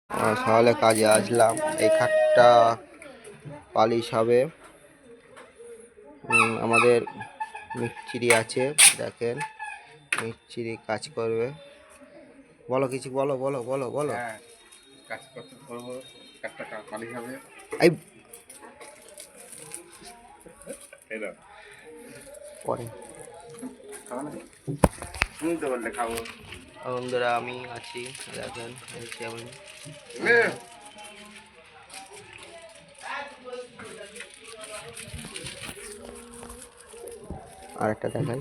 সকালে কাজে আসলাম, এই খাটটা পালিশ হবে। আমাদের মিস্ত্রি আছে, দেখেন মিস্ত্রি কাজ করবে। বলো কিছু, বলো বলো বলো বলো। কাজ করতে করবো, কাজটা পালিশ হবে। পরে শুনতে বললে খাবো। বন্ধুরা আমি আছি, দেখেন আমি আরেকটা দেখাই।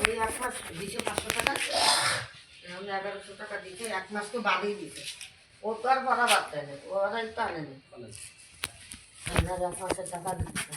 ওই 1 মাস দিছে 500 টাকা, আমি 1100 টাকা দিছে, 1 মাস তো বাদেই দিছে। ও তো আর ভরা বাড়তে নেই, ওরাই তো আনেনি। 1 মাসের টাকা দিচ্ছে।